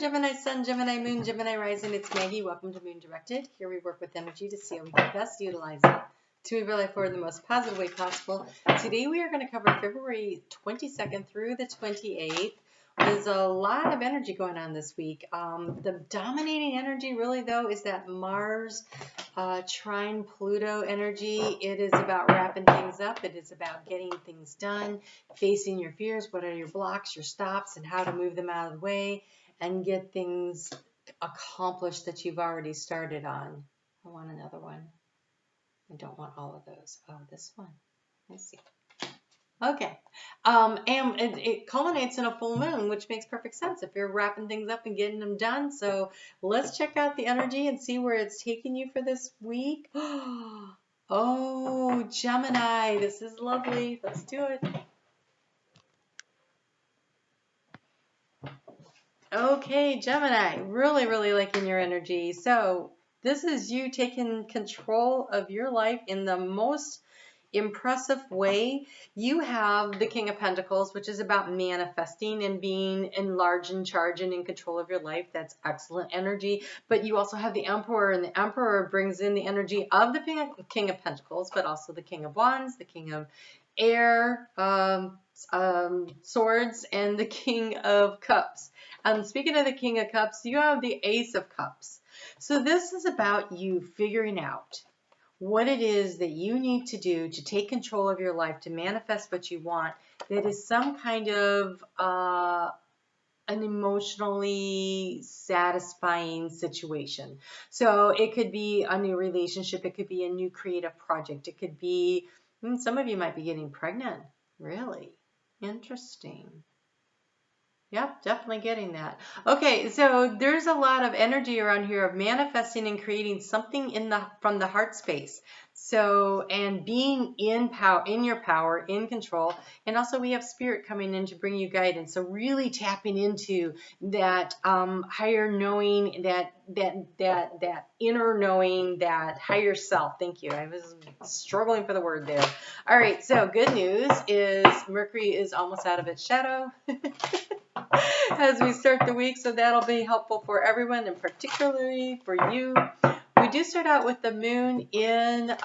Gemini Sun, Gemini Moon, Gemini Rising. It's Maggie. Welcome to Moon Directed. Here we work with energy to see how we can best utilize it to move our life forward in the most positive way possible. Today we are going to cover February 22nd through the 28th. There's a lot of energy going on this week. The dominating energy really, though, is that Mars trine Pluto energy. It is about wrapping things up. It is about getting things done, facing your fears, what are your blocks, your stops, and how to move them out of the way and get things accomplished that you've already started on. I want another one. I don't want all of those. Oh, this one. Let's see. Okay. And it culminates in a full moon, which makes perfect sense if you're wrapping things up and getting them done. So let's check out the energy and see where it's taking you for this week. Oh, Gemini, this is lovely. Let's do it. Okay, Gemini, really, really liking your energy. So this is you taking control of your life in the most impressive way. You have the King of Pentacles, which is about manifesting and being enlarged and charged and in control of your life. That's excellent energy. But you also have the Emperor, and the Emperor brings in the energy of the King of Pentacles, but also the King of Wands, the King of Air, Swords, and the King of Cups. Speaking of the King of Cups, you have the Ace of Cups. So this is about you figuring out what it is that you need to do to take control of your life, to manifest what you want, that is some kind of an emotionally satisfying situation. So it could be a new relationship, it could be a new creative project, it could be, some of you might be getting pregnant. Really interesting. Yep, definitely getting that. Okay, so there's a lot of energy around here of manifesting and creating something from the heart space. So, and being in power, in your power, in control, and also we have spirit coming in to bring you guidance. So really tapping into that higher knowing, that inner knowing, that higher self. Thank you. I was struggling for the word there. All right, so good news is Mercury is almost out of its shadow. As we start the week, so that'll be helpful for everyone and particularly for you. We do start out with the moon in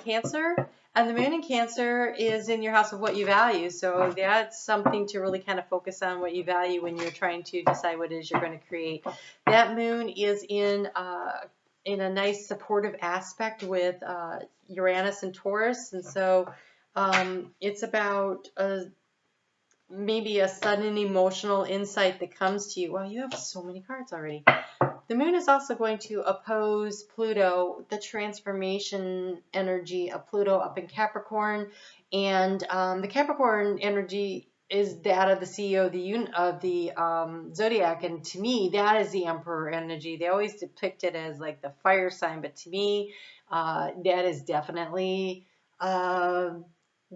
Cancer, and the moon in Cancer is in your house of what you value, so that's something to really kind of focus on, what you value when you're trying to decide what it is you're going to create. That moon is in a nice supportive aspect with Uranus and Taurus, and so it's about maybe a sudden emotional insight that comes to you. Wow, you have so many cards already. The moon is also going to oppose Pluto, the transformation energy of Pluto up in Capricorn. And the Capricorn energy is that of the CEO of the zodiac. And to me, that is the Emperor energy. They always depict it as like the fire sign. But to me, that is definitely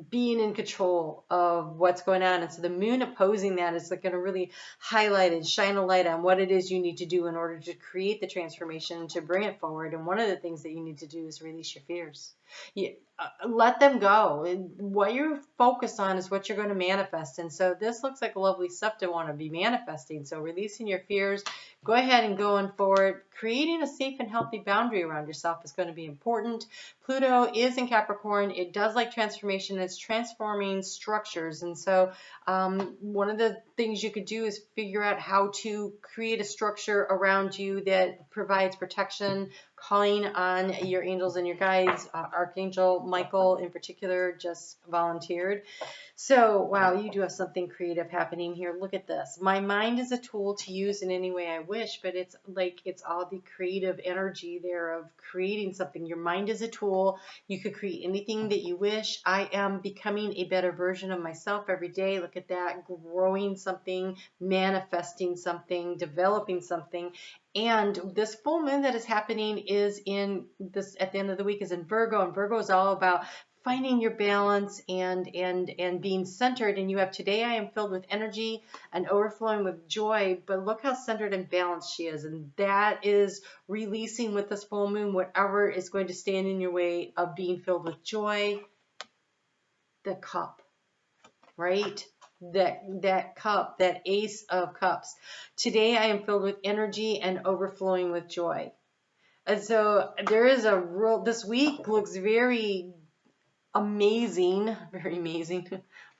being in control of what's going on. And so the moon opposing that is like going to really highlight and shine a light on what it is you need to do in order to create the transformation, to bring it forward. And one of the things that you need to do is release your fears. Let them go. What you're focused on is what you're going to manifest. And so this looks like lovely stuff to want to be manifesting. So releasing your fears, go ahead and going forward. Creating a safe and healthy boundary around yourself is going to be important. Pluto is in Capricorn. It does like transformation. It's transforming structures. And so one of the things you could do is figure out how to create a structure around you that provides protection, calling on your angels and your guides. Archangel Michael in particular just volunteered. So, wow, you do have something creative happening here. Look at this. My mind is a tool to use in any way I wish, but it's like it's all the creative energy there of creating something. Your mind is a tool. You could create anything that you wish. I am becoming a better version of myself every day. Look at that. Growing something, manifesting something, developing something. And this full moon that is happening is in this at the end of the week is in Virgo, and Virgo is all about finding your balance and being centered. And you have today I am filled with energy and overflowing with joy, but look how centered and balanced she is. And that is releasing with this full moon whatever is going to stand in your way of being filled with joy. The cup, right? that cup, that Ace of Cups. Today I am filled with energy and overflowing with joy. And so there is a real, this week looks very amazing, very amazing.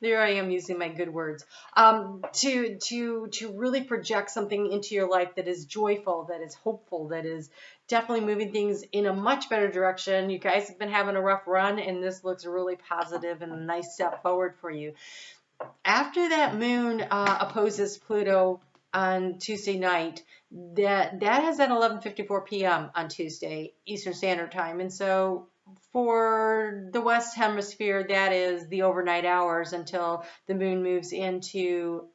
There I am using my good words. To really project something into your life that is joyful, that is hopeful, that is definitely moving things in a much better direction. You guys have been having a rough run, and this looks really positive and a nice step forward for you. After that moon opposes Pluto on Tuesday night, that has at 11:54 p.m. on Tuesday Eastern Standard Time, and so for the West Hemisphere, that is the overnight hours until the moon moves into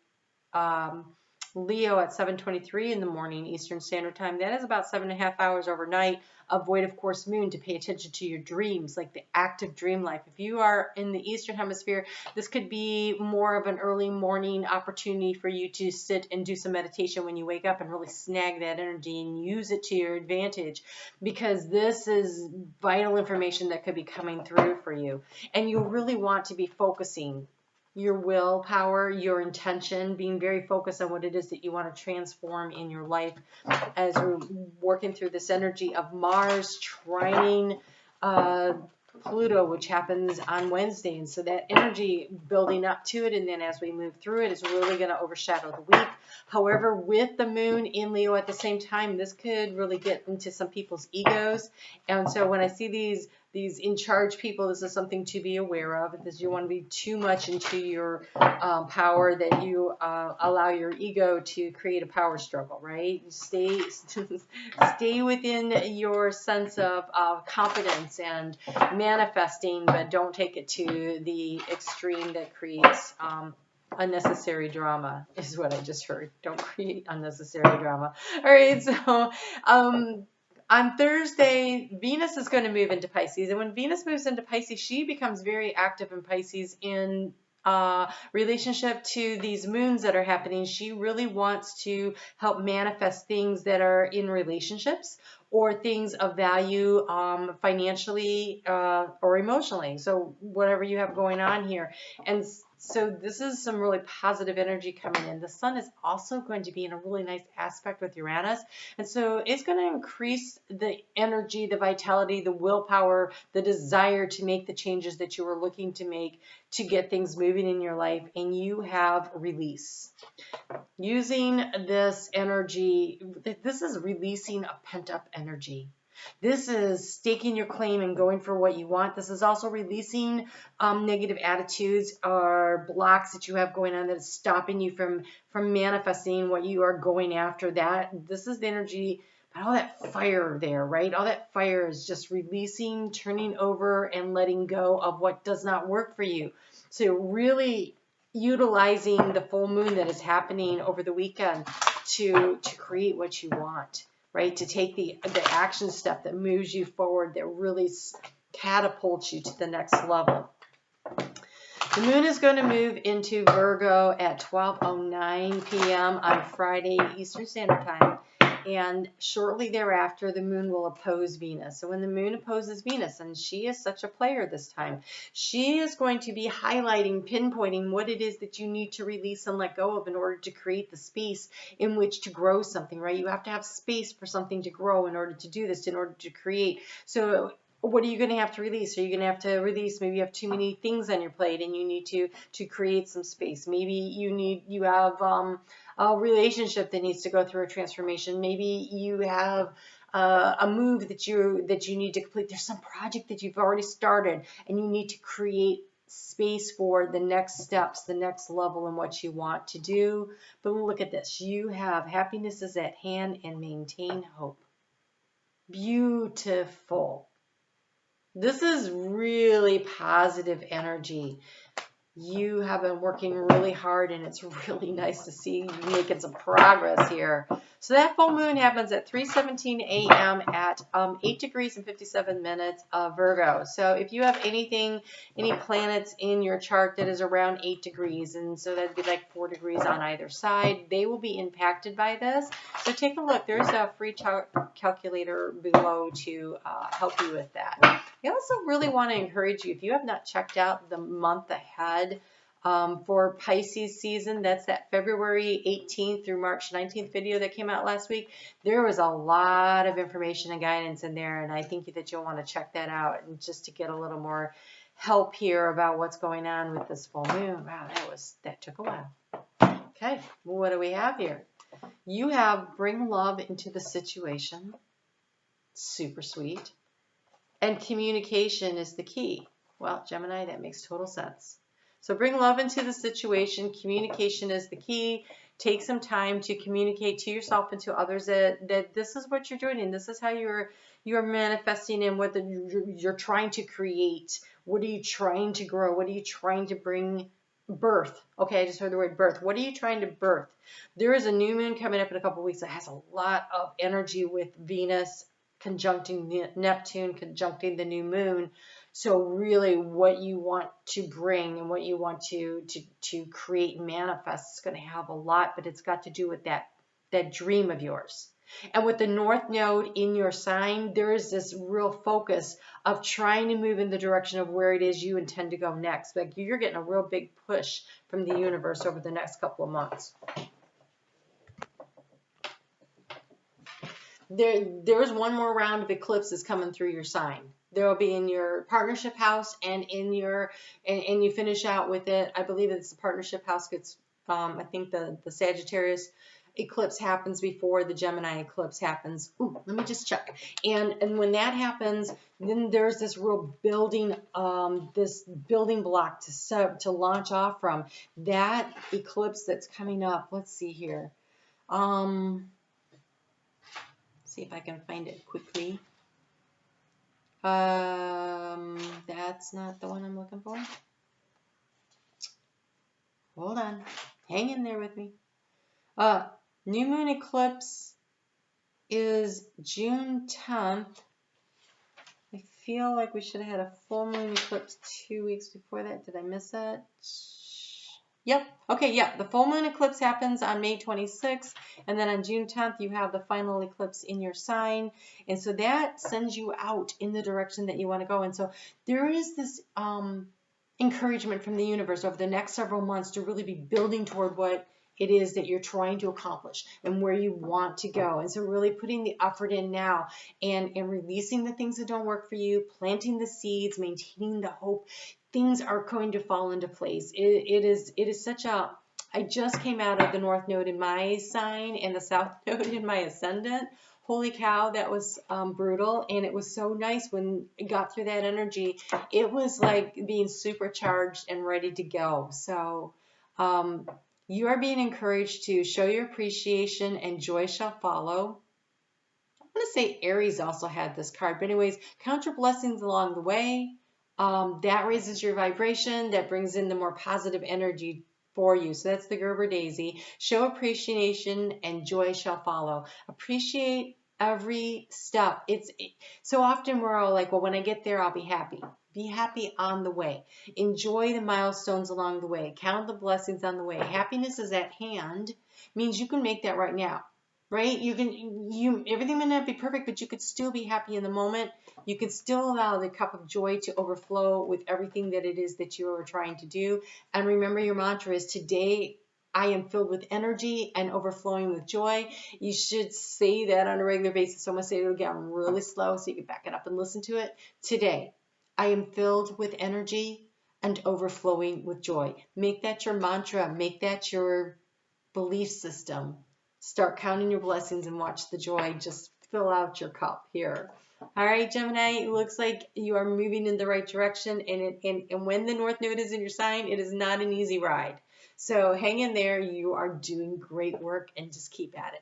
um, Leo at 7:23 in the morning Eastern Standard Time. That is about 7.5 hours overnight. Avoid, of course, moon to pay attention to your dreams, like the active dream life. If you are in the Eastern Hemisphere, this could be more of an early morning opportunity for you to sit and do some meditation when you wake up and really snag that energy and use it to your advantage, because this is vital information that could be coming through for you. And you really want to be focusing your willpower, your intention, being very focused on what it is that you want to transform in your life as we're working through this energy of Mars trining Pluto, which happens on Wednesday. And so that energy building up to it, and then as we move through it, is really going to overshadow the week. However, with the moon in Leo at the same time, this could really get into some people's egos. And so when I see these in charge people, this is something to be aware of, because you want to be too much into your power that you allow your ego to create a power struggle, right? Stay within your sense of confidence and manifesting, but don't take it to the extreme that creates unnecessary drama, is what I just heard. Don't create unnecessary drama. All right, so on Thursday, Venus is going to move into Pisces. And when Venus moves into Pisces, she becomes very active in Pisces in relationship to these moons that are happening. She really wants to help manifest things that are in relationships or things of value financially or emotionally. So whatever you have going on here. And so this is some really positive energy coming in. The sun is also going to be in a really nice aspect with Uranus. And so it's going to increase the energy, the vitality, the willpower, the desire to make the changes that you were looking to make to get things moving in your life. And you have release. Using this energy, this is releasing a pent-up energy. This is staking your claim and going for what you want. This is also releasing negative attitudes or blocks that you have going on that is stopping you from manifesting what you are going after. This is the energy, all that fire there, right? All that fire is just releasing, turning over, and letting go of what does not work for you. So really utilizing the full moon that is happening over the weekend to create what you want, right? To take the action step that moves you forward, that really catapults you to the next level. The moon is going to move into Virgo at 12:09 p.m. on Friday Eastern Standard Time. And shortly thereafter, the moon will oppose Venus. So when the moon opposes Venus, and she is such a player this time, she is going to be highlighting, pinpointing what it is that you need to release and let go of in order to create the space in which to grow something, right? You have to have space for something to grow in order to do this, in order to create. So what are you going to have to release? Are you going to have to release, maybe you have too many things on your plate and you need to create some space. Maybe you have a relationship that needs to go through a transformation. Maybe you have a move that you need to complete. There's some project that you've already started and you need to create space for the next steps, the next level in what you want to do. But look at this. You have happiness is at hand and maintain hope. Beautiful. This is really positive energy. You have been working really hard, and it's really nice to see you making some progress here. So that full moon happens at 3:17 a.m. at 8 degrees and 57 minutes of Virgo. So if you have any planets in your chart that is around 8 degrees, and so that'd be like 4 degrees on either side, they will be impacted by this. So take a look. There's a free calculator below to help you with that. I also really want to encourage you, if you have not checked out the month ahead For Pisces season, that's that February 18th through March 19th video that came out last week. There was a lot of information and guidance in there, and I think that you'll want to check that out, and just to get a little more help here about what's going on with this full moon. Wow, that took a while. Okay, what do we have here? You have bring love into the situation. Super sweet. And communication is the key. Well, Gemini, that makes total sense. So bring love into the situation. Communication is the key. Take some time to communicate to yourself and to others that this is what you're doing, and this is how you're manifesting, and what you're trying to create. What are you trying to grow? What are you trying to bring birth? Okay, I just heard the word birth. What are you trying to birth? There is a new moon coming up in a couple of weeks that has a lot of energy with Venus conjuncting Neptune, conjuncting the new moon. So really what you want to bring and what you want to create and manifest is going to have a lot, but it's got to do with that dream of yours. And with the North Node in your sign, there is this real focus of trying to move in the direction of where it is you intend to go next. Like you're getting a real big push from the universe over the next couple of months. There's one more round of eclipses coming through your sign. There will be in your partnership house, and and you finish out with it. I believe it's the partnership house gets, I think the Sagittarius eclipse happens before the Gemini eclipse happens. Ooh, let me just check. And when that happens, then there's this real building, this building block to launch off from. That eclipse that's coming up. Let's see here. See if I can find it quickly. That's not the one I'm looking for. Hold on. Hang in there with me. New moon eclipse is June 10th. I feel like we should have had a full moon eclipse 2 weeks before that. Did I miss it? Yep. Okay, yeah. The full moon eclipse happens on May 26th, and then on June 10th, you have the final eclipse in your sign. And so that sends you out in the direction that you want to go. And so there is this encouragement from the universe over the next several months to really be building toward what it is that you're trying to accomplish and where you want to go. And so really putting the effort in now and releasing the things that don't work for you, planting the seeds, maintaining the hope. Things are going to fall into place. It is such a, I just came out of the North Node in my sign and the South Node in my ascendant. Holy cow, that was brutal. And it was so nice when it got through that energy. It was like being supercharged and ready to go. So you are being encouraged to show your appreciation, and joy shall follow. I'm going to say Aries also had this card. But anyways, count your blessings along the way. That raises your vibration. That brings in the more positive energy for you. So that's the Gerber Daisy. Show appreciation, and joy shall follow. Appreciate every step. So often we're all like, well, when I get there, I'll be happy. Be happy on the way. Enjoy the milestones along the way. Count the blessings on the way. Happiness is at hand. Means you can make that right now. Right? Everything may not be perfect, but you could still be happy in the moment. You could still allow the cup of joy to overflow with everything that it is that you are trying to do. And remember, your mantra is, today I am filled with energy and overflowing with joy. You should say that on a regular basis. So I'm going to say it again really slow so you can back it up and listen to it. Today, I am filled with energy and overflowing with joy. Make that your mantra. Make that your belief system. Start counting your blessings and watch the joy just fill out your cup here. All right, Gemini, it looks like you are moving in the right direction. And when the North Node is in your sign, it is not an easy ride. So hang in there. You are doing great work, and just keep at it.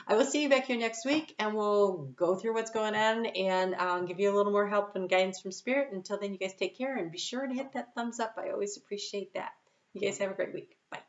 I will see you back here next week, and we'll go through what's going on and give you a little more help and guidance from Spirit. Until then, you guys take care, and be sure to hit that thumbs up. I always appreciate that. You guys have a great week. Bye.